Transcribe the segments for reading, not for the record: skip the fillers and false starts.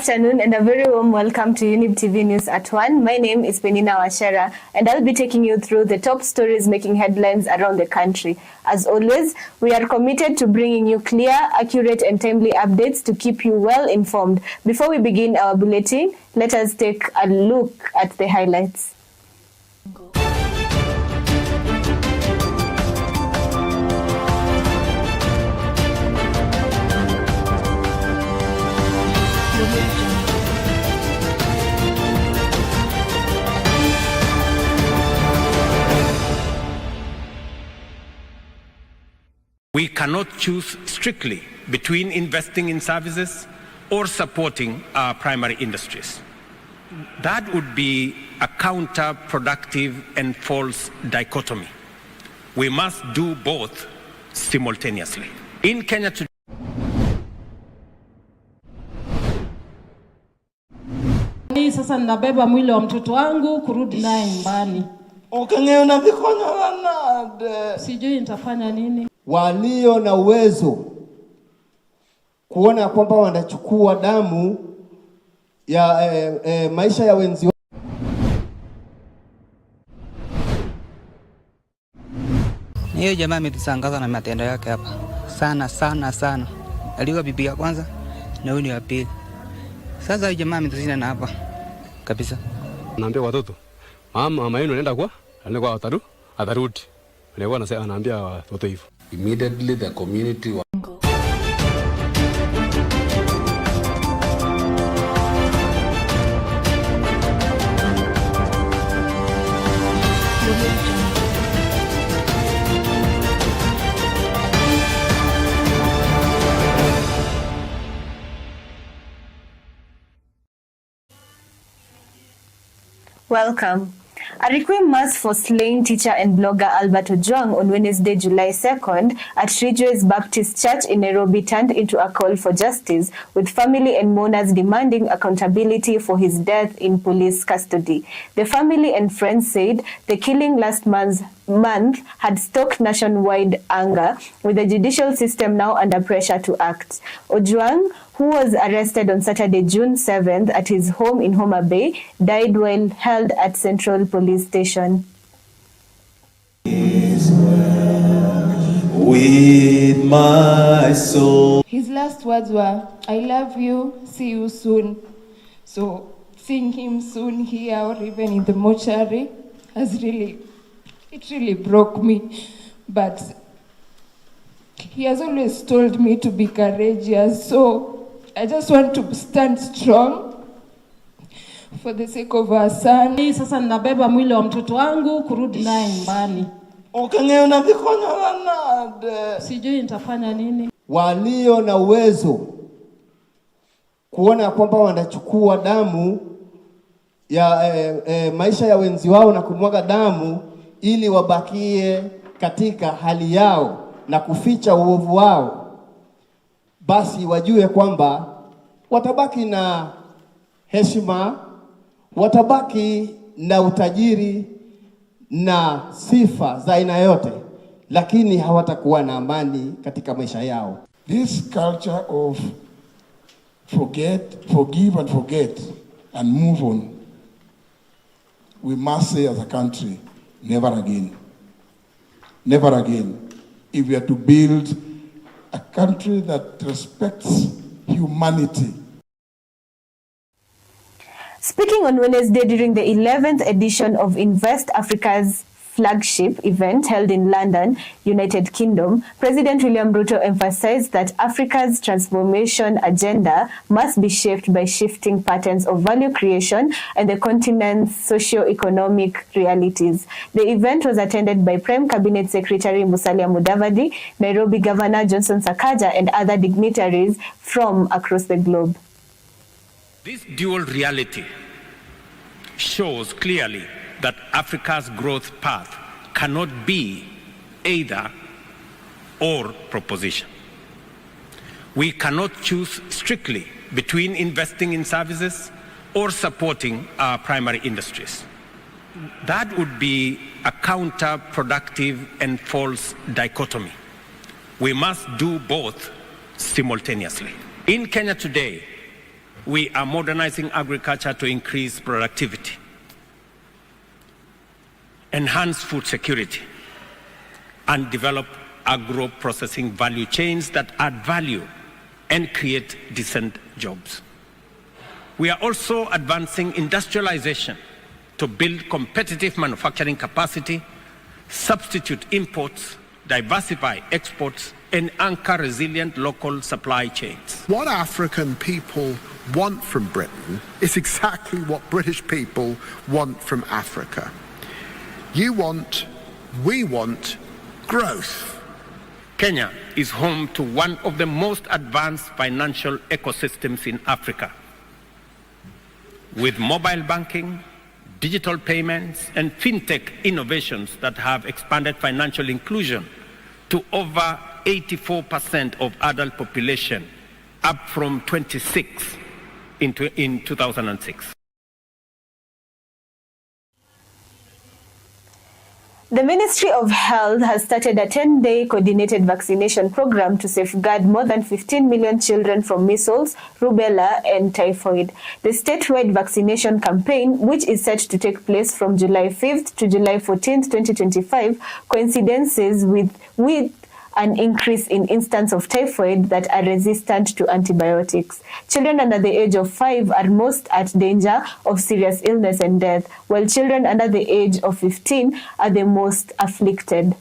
afternoon and a very warm welcome to Younib TV News at 1. My name is Peninah Wachera and I'll be taking you through the top stories making headlines around the country. As always, we are committed to bringing you clear, accurate and timely updates to keep you well informed. Before we begin our bulletin, let us take a look at the highlights. We cannot choose strictly between investing in services or supporting our primary industries. That would be a counterproductive and false dichotomy. We must do both simultaneously. In Kenya today, sasa nabeba mwili wa mtoto wangu kurudi naye nyumbani. Ukengeo na vikonya nade. Sijui nitafanya nini. Walio na uwezo kuona kwamba wanachukua damu ya maisha ya wenzi wao. Hiyo jamaa ametusangaza na matendo yake hapa. Sana. Alikuwa bibi ya kwanza na huyu ni wa pili. Sasa huyu jamaa ametusina na hapa kabisa. Naambia watoto, mama yenu anaenda kwa atarudi. Alikuwa anaambia watoto hivyo. Immediately the community Welcome. A requiem mass for slain teacher and blogger Albert Ojwang on Wednesday, July 2nd at Ridgeways Baptist Church in Nairobi turned into a call for justice, with family and mourners demanding accountability for his death in police custody. The family and friends said the killing last month had stoked nationwide anger, with the judicial system now under pressure to act. Ojwang, who was arrested on Saturday, June 7th at his home in Homa Bay, died while held at Central Police Station. With my soul. His last words were, "I love you, see you soon." So seeing him soon here or even in the mortuary it really broke me. But he has always told me to be courageous, so I just want to stand strong for the sake of our son. Sasa nabeba mwili wa mtoto wangu kurudi naye nyumbani. Ukengeo na vikonya nade. Sijui nitafanya nini. Walio na uwezo kuona kwamba wanachukua damu ya maisha ya wenzi wao na kumwaga damu ili wabakie katika hali yao na kuficha uovu wao, basi wajue kwamba watabaki na heshima, watabaki na utajiri na sifa za aina yote, lakini hawatakuwa na amani katika maisha yao. This culture of forgive and forget and move on, we must say as a country, never again. Never again. If we are to build a country that respects humanity. Speaking on Wednesday during the 11th edition of Invest Africa's flagship event held in London, United Kingdom, President William Ruto emphasized that Africa's transformation agenda must be shaped by shifting patterns of value creation and the continent's socio-economic realities. The event was attended by Prime Cabinet Secretary Musalia Mudavadi, Nairobi Governor Johnson Sakaja, and other dignitaries from across the globe. this dual reality shows clearly that Africa's growth path cannot be either or proposition. We cannot choose strictly between investing in services or supporting our primary industries. That would be a counterproductive and false dichotomy. We must do both simultaneously. In Kenya today, We are modernizing agriculture to increase productivity, enhance food security, and develop agro-processing value chains that add value and create decent jobs. We are also advancing industrialization to build competitive manufacturing capacity, substitute imports, diversify exports, and anchor resilient local supply chains. What African people want from Britain is exactly what British people want from Africa. We want growth. Kenya is home to one of the most advanced financial ecosystems in Africa. With mobile banking, digital payments, and fintech innovations that have expanded financial inclusion to over 84% of adult population, up from 26% in 2006. The Ministry of Health has started a 10-day coordinated vaccination program to safeguard more than 15 million children from measles, rubella, and typhoid. The statewide vaccination campaign, which is set to take place from July 5th to July 14th, 2025, coincidences with an increase in instances of typhoid that are resistant to antibiotics. Children under the age of 5 are most at danger of serious illness and death, while children under the age of 15 are the most afflicted.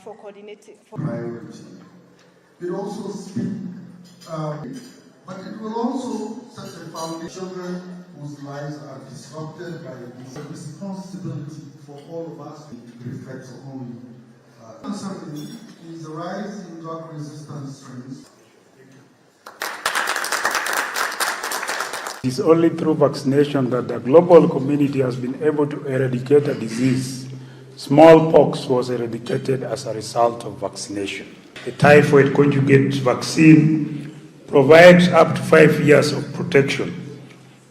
For coordinating. Priority. It also speaks, but it will also set a foundation. Children whose lives are disrupted by this responsibility for all of us to reflect on. Something is the rise in drug-resistant strains. It is only through vaccination that the global community has been able to eradicate a disease. Smallpox was eradicated as a result of vaccination. The typhoid conjugate vaccine provides up to 5 years of protection.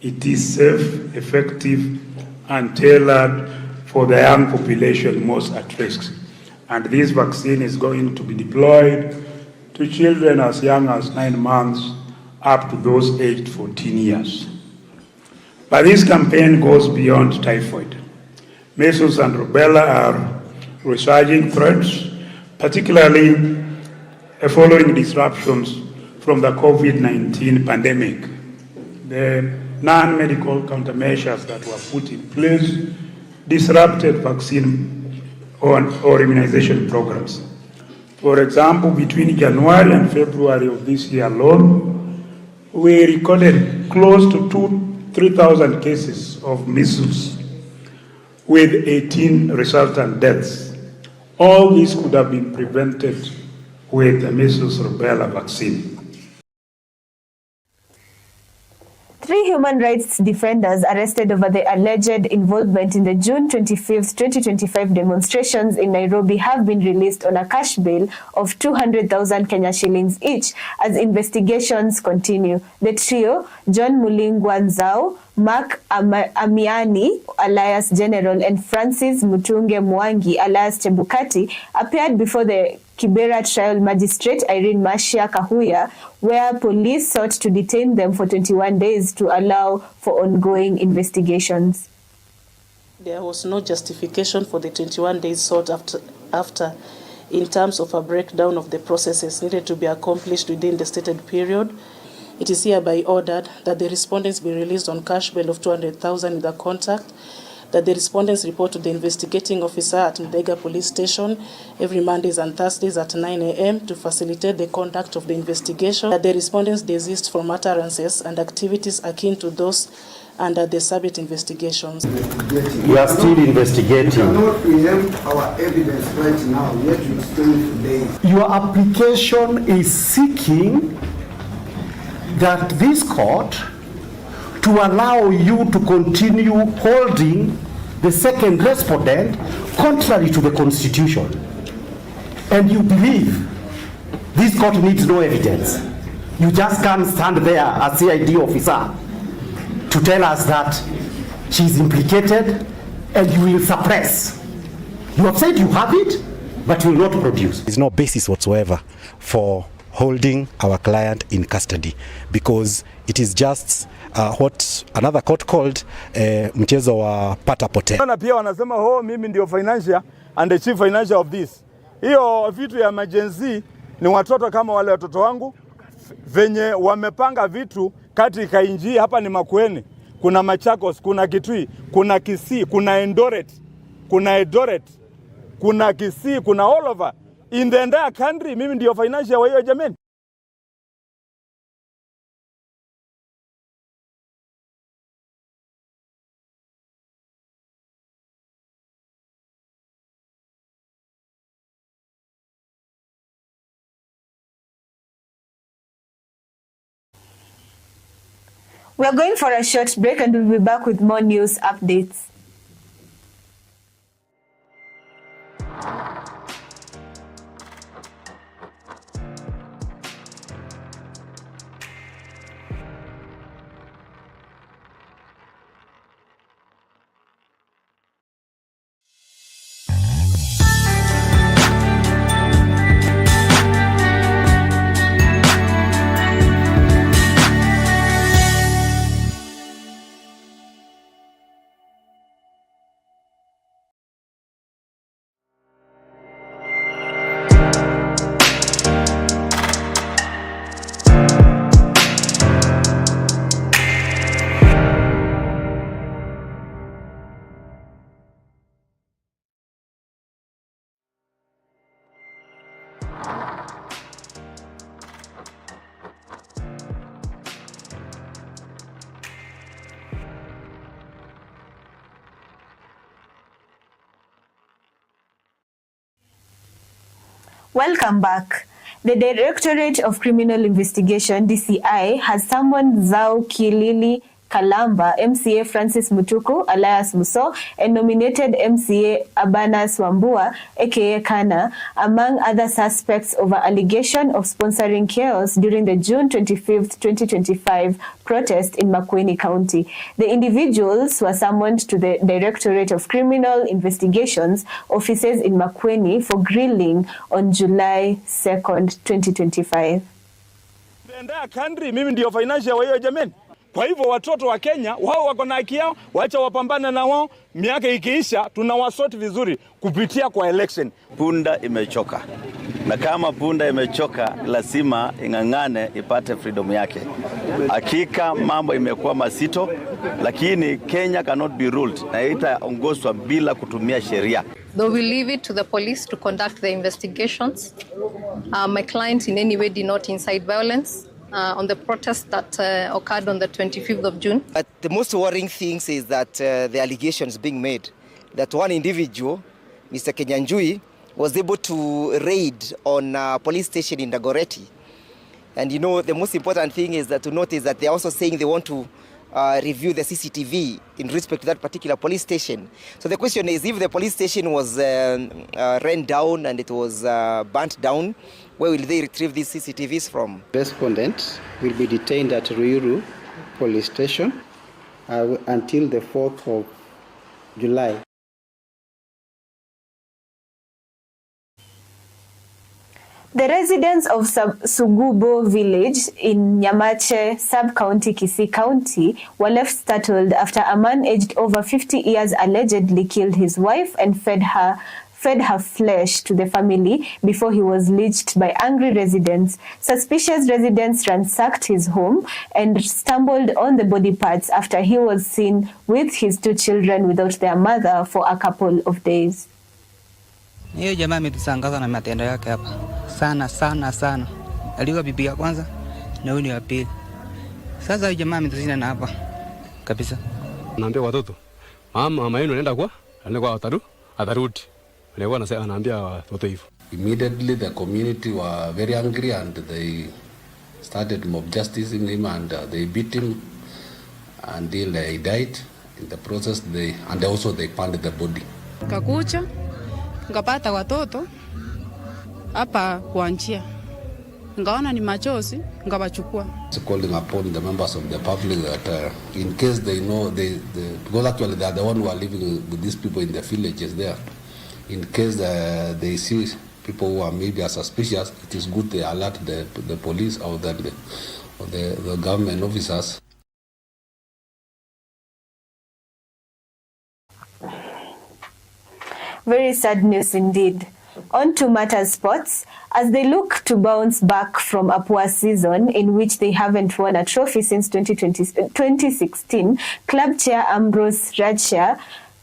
It is safe, effective, and tailored for the young population most at risk. And this vaccine is going to be deployed to children as young as 9 months up to those aged 14 years. But this campaign goes beyond typhoid. Measles and rubella are resurging threats, particularly following disruptions from the COVID-19 pandemic. The non-medical countermeasures that were put in place disrupted vaccine or immunization programs. For example, between January and February of this year alone, we recorded close to 3,000 cases of measles with 18 resultant deaths. All this could have been prevented with the measles rubella vaccine. 3 human rights defenders arrested over the alleged involvement in the June 25, 2025 demonstrations in Nairobi have been released on a cash bail of 200,000 Kenya shillings each as investigations continue. The trio, John Mulingwa Nzau, Mark Amiani, alias General, and Francis Mutunge Mwangi, alias Chebukati, appeared before the Kibera trial magistrate Irene Mashia Kahuya, where police sought to detain them for 21 days to allow for ongoing investigations. There was no justification for the 21 days sought after in terms of a breakdown of the processes needed to be accomplished within the stated period. It is hereby ordered that the respondents be released on cash bail of 200,000 with a contact, that the respondents report to the investigating officer at Mdega Police Station every Mondays and Thursdays at 9 a.m. to facilitate the conduct of the investigation, that the respondents desist from utterances and activities akin to those under the subject investigations. We are still investigating. We cannot preempt our evidence right now, yet we still today. Your application is seeking that this court to allow you to continue holding the second respondent contrary to the Constitution. And you believe this court needs no evidence. You just can't stand there as CID officer to tell us that she's implicated and you will suppress. You have said you have it, but will not produce. There's no basis whatsoever for holding our client in custody, because it is just what another court called mchezo wa pata pote. Na pia wanasema mimi ndio financial and the chief financial of this. Hiyo vitu ya emergency ni watoto kama wale watoto wangu venye wamepanga vitu katika inji. Hapa ni Makueni, kuna Machakos, kuna Kitui, kuna Kisii, kuna Eldoret, kuna Kisii, kuna all over in the entire country. Mimi ndio financial wa hiyo jameni. We are going for a short break and we'll be back with more news updates. Welcome back. The Directorate of Criminal Investigation, DCI, has summoned Zau Kilili Kalamba, MCA Francis Mutuku, alias Muso, and nominated MCA Abanas Wambua, aka Kana, among other suspects over allegation of sponsoring chaos during the June 25th, 2025 protest in Makueni County. The individuals were summoned to the Directorate of Criminal Investigations offices in Makueni for grilling on July 2nd, 2025. The entire country, mimi ndio financial wa hiyo jameni. Kwa hivyo watoto wa Kenya, wao wako na haki yao, wacha wapambane na wao, miaka ikiisha tunawasort vizuri kupitia kwa election. Punda imechoka. Na kama punda imechoka, lazima ingangane ipate freedom yake. Hakika mambo imekuwa mazito, lakini Kenya cannot be ruled na itaongozwa bila kutumia sheria. Though we leave it to the police to conduct the investigations, my client in any way did not incite violence on the protest that occurred on the 25th of June. But the most worrying thing is that the allegations being made that one individual, Mr. Kenyanjui, was able to raid on a police station in Dagoretti. And you know, the most important thing is that to notice that they're also saying they want to review the CCTV in respect to that particular police station. So the question is, if the police station was ran down and it was burnt down, where will they retrieve these CCTVs from? Respondent will be detained at Ruiru police station until the 4th of July. The residents of Sugubo village in Nyamache, sub-county Kisii County, were left startled after a man aged over 50 years allegedly killed his wife and fed her flesh to the family before he was lynched by angry residents. Suspicious residents ransacked his home and stumbled on the body parts after he was seen with his 2 children without their mother for a couple of days. Hiyo jamaa ametusangaza na matendo yake hapa. Sana. Aliwa bibi ya kwanza na huyu ni wa pili. Sasa huyo jamaa ametusina na hapa kabisa. Naambia watoto, mama yenu anaenda kwa atarudi. Alikuwa anaambia watoto hivyo. Immediately the community were very angry and they started mob justicing him and they beat him until he died. In the process they found the body. Kakucha ngapata watoto hapa kwa njia, ngaona ni machozi, ngawachukua. Calling upon the members of the public that in case they know because actually they are the one who are living with these people in the villages there. In case they see people who are maybe are suspicious, it is good they alert the police or the government officers. Very sad news indeed. On to Matters Sports. As they look to bounce back from a poor season in which they haven't won a trophy since 2016, club chair Ambrose Rachael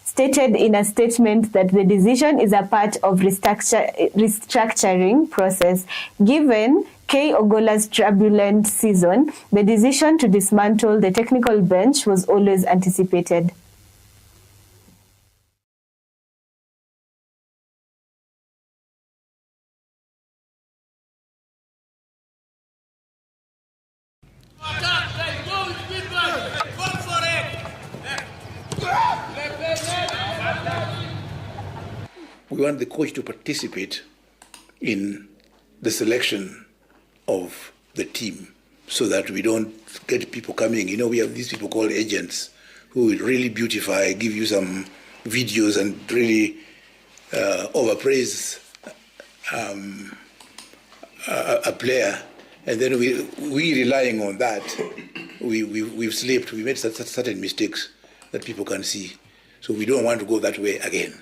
stated in a statement that the decision is a part of restructuring process. Given K. Ogola's turbulent season, the decision to dismantle the technical bench was always anticipated. We want the coach to participate in the selection of the team so that we don't get people coming. You know, we have these people called agents who will really beautify, give you some videos and really overpraise a player. And then we relying on that, we've slipped, we made certain mistakes that people can see. So we don't want to go that way again.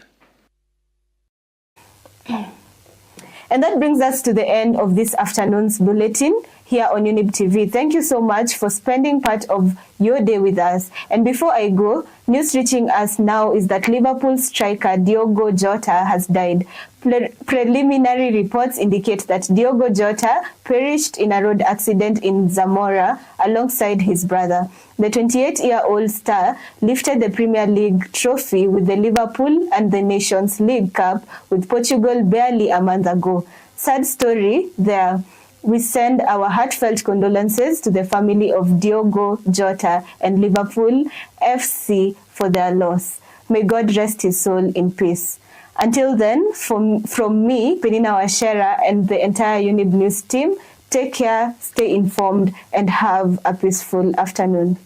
And that brings us to the end of this afternoon's bulletin here on Younib TV. Thank you so much for spending part of your day with us. And before I go, news reaching us now is that Liverpool striker Diogo Jota has died. Preliminary reports indicate that Diogo Jota perished in a road accident in Zamora alongside his brother. The 28-year-old star lifted the Premier League trophy with the Liverpool and the Nations League Cup with Portugal barely a month ago. Sad story there. We send our heartfelt condolences to the family of Diogo Jota and Liverpool FC for their loss. May God rest his soul in peace. Until then, from me, Peninah Wachera, and the entire Younib News team, take care, stay informed, and have a peaceful afternoon.